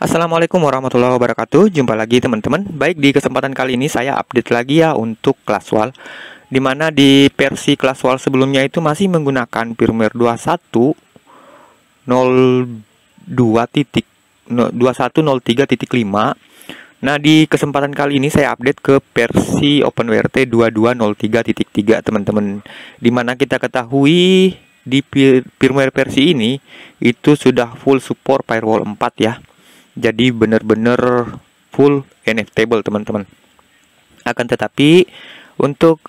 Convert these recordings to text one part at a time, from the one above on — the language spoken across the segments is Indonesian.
Assalamualaikum warahmatullahi wabarakatuh. Jumpa lagi teman-teman. Baik, di kesempatan kali ini saya update lagi ya untuk ClassWall, di mana di versi ClassWall sebelumnya itu masih menggunakan firmware 21.03.5. Nah, di kesempatan kali ini saya update ke versi OpenWrt 22.03.3 teman-teman. Di mana kita ketahui di firmware versi ini itu sudah full support firewall 4 ya. Jadi benar-benar full NF-table teman-teman. Akan tetapi untuk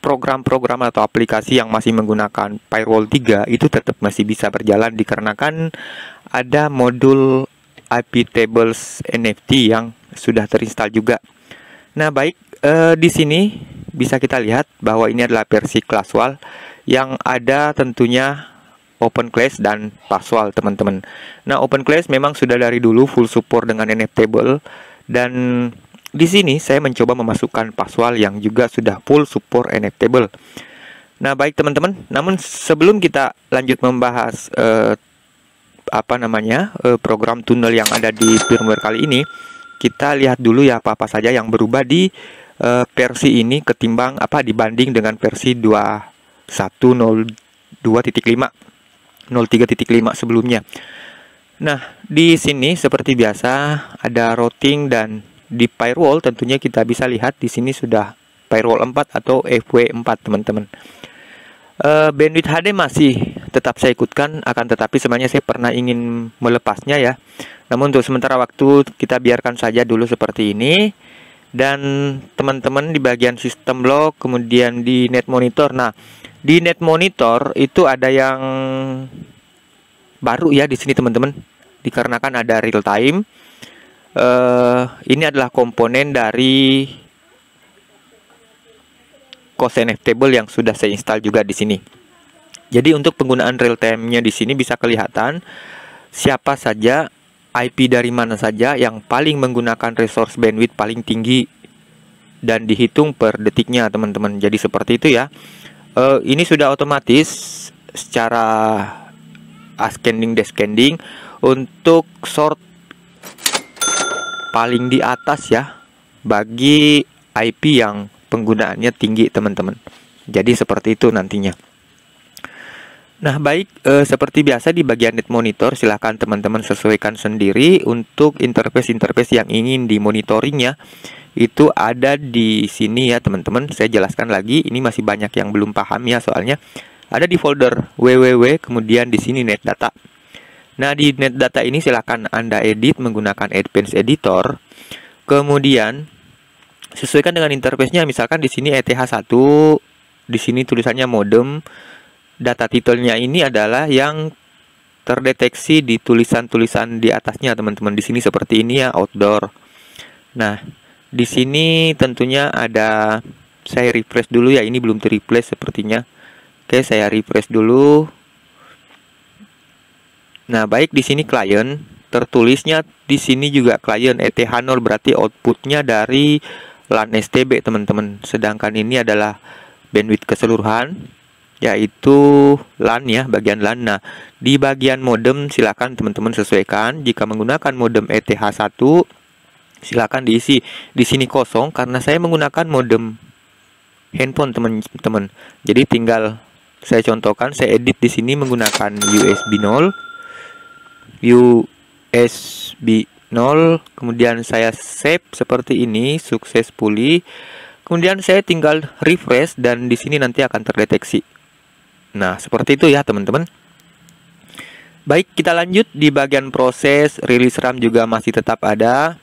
program-program atau aplikasi yang masih menggunakan firewall 3 itu tetap masih bisa berjalan dikarenakan ada modul IP tables NFT yang sudah terinstall juga. Nah, baik, di sini bisa kita lihat bahwa ini adalah versi ClassWall yang ada tentunya OpenClass dan Passwall teman-teman. Nah, OpenClass memang sudah dari dulu full support dengan NF-table, dan di sini saya mencoba memasukkan Passwall yang juga sudah full support NF-table. Nah, baik teman-teman, namun sebelum kita lanjut membahas program tunnel yang ada di firmware kali ini, kita lihat dulu ya apa-apa saja yang berubah di versi ini ketimbang dibanding dengan versi 21.02.5 sebelumnya. Nah, di sini seperti biasa ada routing, dan di firewall tentunya kita bisa lihat di sini sudah firewall 4 atau FW4 teman-teman. Bandwidth HD masih tetap saya ikutkan, akan tetapi sebenarnya saya pernah ingin melepasnya ya. Namun untuk sementara waktu kita biarkan saja dulu seperti ini. Dan teman-teman di bagian sistem log, kemudian di net monitor. Nah, di net monitor itu ada yang baru ya di sini teman-teman, dikarenakan ada real time. Ini adalah komponen dari COS NF-table yang sudah saya install juga di sini. Jadi untuk penggunaan real time-nya di sini bisa kelihatan siapa saja, IP dari mana saja yang paling menggunakan resource bandwidth paling tinggi, dan dihitung per detiknya teman-teman. Jadi seperti itu ya. Ini sudah otomatis secara ascending descending untuk sort paling di atas ya bagi IP yang penggunaannya tinggi teman-teman. Jadi seperti itu nantinya. Nah, baik, seperti biasa di bagian net monitor silahkan teman-teman sesuaikan sendiri untuk interface-interface yang ingin dimonitoringnya. Itu ada di sini ya teman-teman. Saya jelaskan lagi, ini masih banyak yang belum paham ya, soalnya ada di folder www, kemudian di sini net data. Nah, di net data ini silahkan Anda edit menggunakan Advanced Editor. Kemudian sesuaikan dengan interface-nya, misalkan di sini ETH1, di sini tulisannya modem. Data titelnya ini adalah yang terdeteksi di tulisan-tulisan di atasnya teman-teman. Di sini seperti ini ya, outdoor. Nah, di sini tentunya ada, saya refresh dulu ya, ini belum ter-replace sepertinya. Oke, saya refresh dulu. Nah, baik, di sini client, tertulisnya di sini juga client ETH0, berarti outputnya dari LAN STB teman-teman. Sedangkan ini adalah bandwidth keseluruhan, yaitu LAN ya, bagian LAN. Nah, di bagian modem silakan teman-teman sesuaikan. Jika menggunakan modem ETH1 silakan diisi. Di sini kosong karena saya menggunakan modem handphone teman-teman. Jadi tinggal saya contohkan, saya edit di sini menggunakan USB 0, kemudian saya save seperti ini successfully. Kemudian saya tinggal refresh, dan di sini nanti akan terdeteksi. Nah, seperti itu ya teman-teman. Baik, kita lanjut di bagian proses. Release RAM juga masih tetap ada.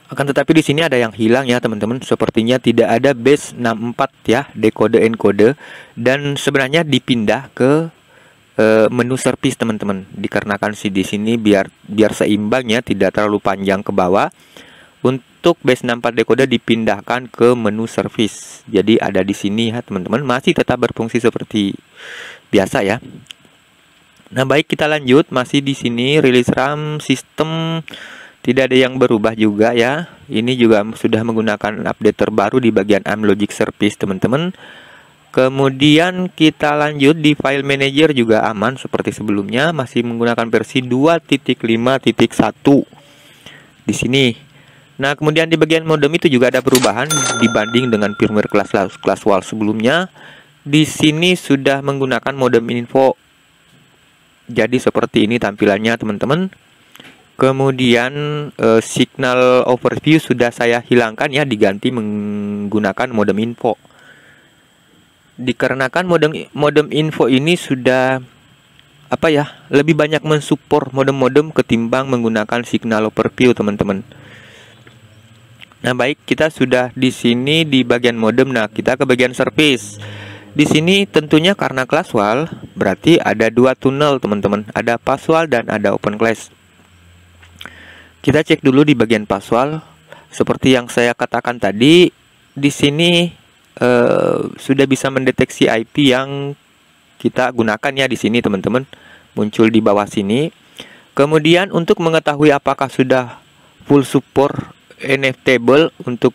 Akan tetapi di sini ada yang hilang ya teman-teman. Sepertinya tidak ada base 64 ya, decode encode, dan sebenarnya dipindah ke menu service teman-teman. Dikarenakan di sini biar seimbang ya, tidak terlalu panjang ke bawah. Untuk base 64 decode dipindahkan ke menu service. Jadi ada di sini ya teman-teman, masih tetap berfungsi seperti biasa ya. Nah, baik, kita lanjut. Masih di sini release RAM sistem tidak ada yang berubah juga ya. Ini juga sudah menggunakan update terbaru di bagian Amlogic Service teman-teman. Kemudian kita lanjut di file manager juga aman seperti sebelumnya, masih menggunakan versi 2.5.1 di sini. Nah, kemudian di bagian modem itu juga ada perubahan dibanding dengan firmware ClassWall sebelumnya. Di sini sudah menggunakan modem info. Jadi seperti ini tampilannya, teman-teman. Kemudian signal overview sudah saya hilangkan ya, diganti menggunakan modem info. Dikarenakan modem info ini sudah lebih banyak mensupport modem-modem ketimbang menggunakan signal overview, teman-teman. Nah, baik, kita sudah di sini di bagian modem. Nah, kita ke bagian service. Di sini tentunya karena ClassWall, berarti ada dua tunnel, teman-teman. Ada passwall dan ada OpenClass. Kita cek dulu di bagian passwall. Seperti yang saya katakan tadi, di sini sudah bisa mendeteksi IP yang kita gunakan ya di sini, teman-teman. Muncul di bawah sini. Kemudian untuk mengetahui apakah sudah full support NFTable untuk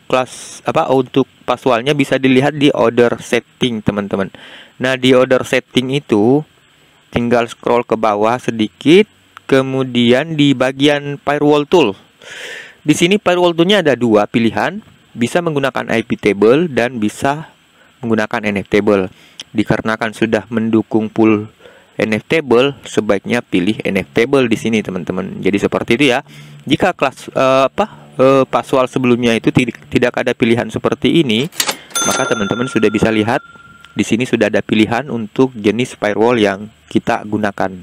untuk passwallnya bisa dilihat di order setting, teman-teman. Nah, di order setting itu tinggal scroll ke bawah sedikit, kemudian di bagian firewall tool. Di sini firewall toolnya ada dua pilihan, bisa menggunakan IP table dan bisa menggunakan NFTable. Dikarenakan sudah mendukung full NFTable, sebaiknya pilih NFTable di sini, teman-teman. Jadi seperti itu ya. Jika passwall sebelumnya itu tidak ada pilihan seperti ini, maka teman-teman sudah bisa lihat di sini sudah ada pilihan untuk jenis firewall yang kita gunakan.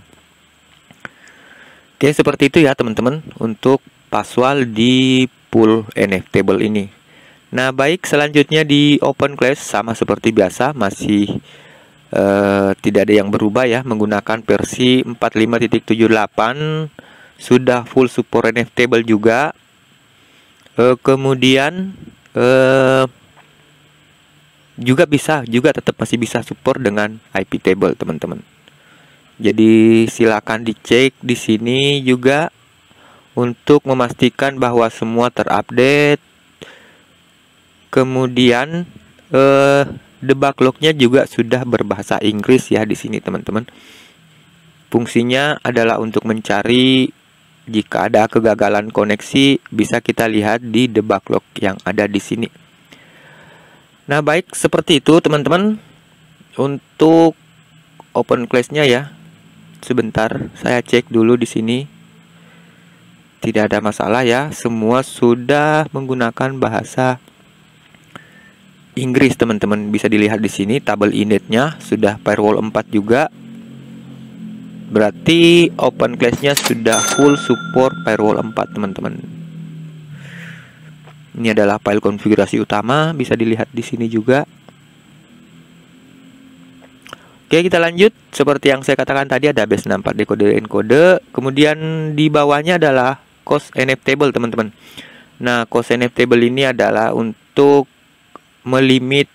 Oke, seperti itu ya, teman-teman, untuk passwall di full NFTable ini. Nah, baik, selanjutnya di OpenClass sama seperti biasa, masih tidak ada yang berubah ya, menggunakan versi 45.78, sudah full support NFTable juga. Kemudian juga tetap masih bisa support dengan IP table, teman-teman. Jadi silakan dicek di sini juga untuk memastikan bahwa semua terupdate. Kemudian debug lognya juga sudah berbahasa Inggris ya di sini, teman-teman. Fungsinya adalah untuk mencari jika ada kegagalan koneksi, bisa kita lihat di debug log yang ada di sini. Nah, baik, seperti itu, teman-teman. Untuk OpenClass-nya ya. Sebentar, saya cek dulu di sini. Tidak ada masalah ya, semua sudah menggunakan bahasa Inggris, teman-teman. Bisa dilihat di sini tabel init-nya sudah firewall 4 juga. Berarti OpenClass-nya sudah full support firewall 4, teman-teman. Ini adalah file konfigurasi utama, bisa dilihat di sini juga. Oke, kita lanjut. Seperti yang saya katakan tadi, ada base 64 decoder encode. Kemudian di bawahnya adalah cost NFTable, teman-teman. Nah, cost NFTable ini adalah untuk melimit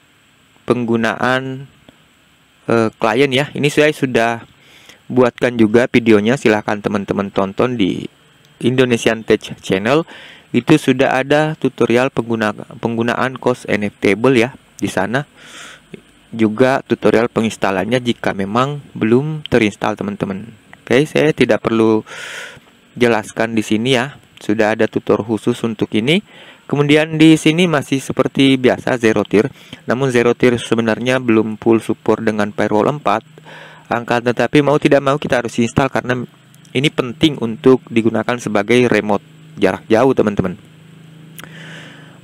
penggunaan klien ya. Ini saya sudah buatkan juga videonya, silahkan teman-teman tonton di Indonesian Tech Channel. Itu sudah ada tutorial penggunaan cost NFTable ya di sana. Juga tutorial penginstalannya jika memang belum terinstall, teman-teman. Oke, saya tidak perlu jelaskan di sini ya. Sudah ada tutor khusus untuk ini. Kemudian di sini masih seperti biasa zero tier. Namun zero tier sebenarnya belum full support dengan firewall 4. Tetapi mau tidak mau kita harus install karena ini penting untuk digunakan sebagai remote jarak jauh, teman-teman.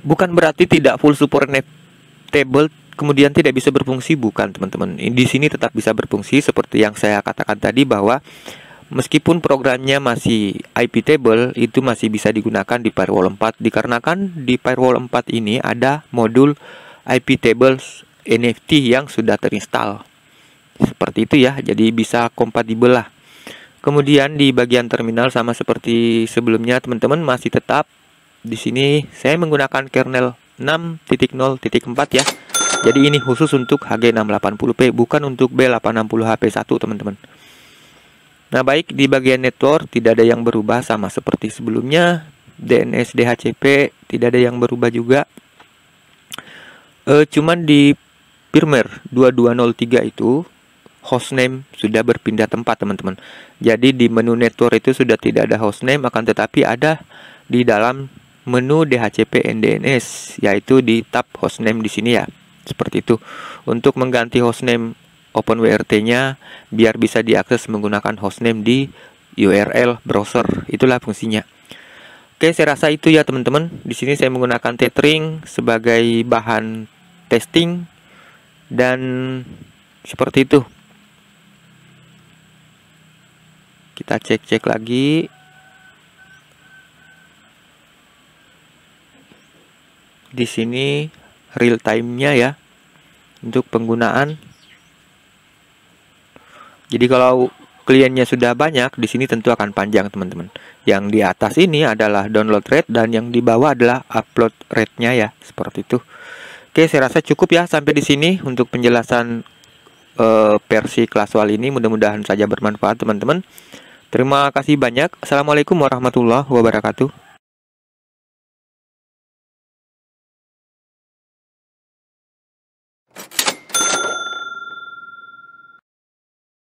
Bukan berarti tidak full support NFTable kemudian tidak bisa berfungsi, bukan, teman-teman. Di sini tetap bisa berfungsi seperti yang saya katakan tadi, bahwa meskipun programnya masih IP table, itu masih bisa digunakan di firewall 4 dikarenakan di firewall 4 ini ada modul IP tables NFT yang sudah terinstall. Seperti itu ya, jadi bisa kompatibel lah. Kemudian di bagian terminal sama seperti sebelumnya, teman-teman, masih tetap di sini saya menggunakan kernel 6.0.4 ya. Jadi ini khusus untuk HG680p, bukan untuk B860HP1, teman-teman. Nah, baik, di bagian network tidak ada yang berubah sama seperti sebelumnya. DNS DHCP tidak ada yang berubah juga. Cuman di firmware 2203 itu hostname sudah berpindah tempat, teman-teman. Jadi di menu network itu sudah tidak ada hostname, akan tetapi ada di dalam menu DHCP NDNS, yaitu di tab hostname di sini ya. Seperti itu. Untuk mengganti hostname OpenWRT-nya biar bisa diakses menggunakan hostname di URL browser, itulah fungsinya. Oke, saya rasa itu ya teman-teman. Di sini saya menggunakan tethering sebagai bahan testing dan seperti itu. Kita cek-cek lagi. Di sini real time-nya ya untuk penggunaan. Jadi kalau kliennya sudah banyak, di sini tentu akan panjang, teman-teman. Yang di atas ini adalah download rate dan yang di bawah adalah upload rate-nya ya, seperti itu. Oke, saya rasa cukup ya sampai di sini untuk penjelasan versi ClassWall ini. Mudah-mudahan saja bermanfaat, teman-teman. Terima kasih banyak. Assalamualaikum warahmatullahi wabarakatuh.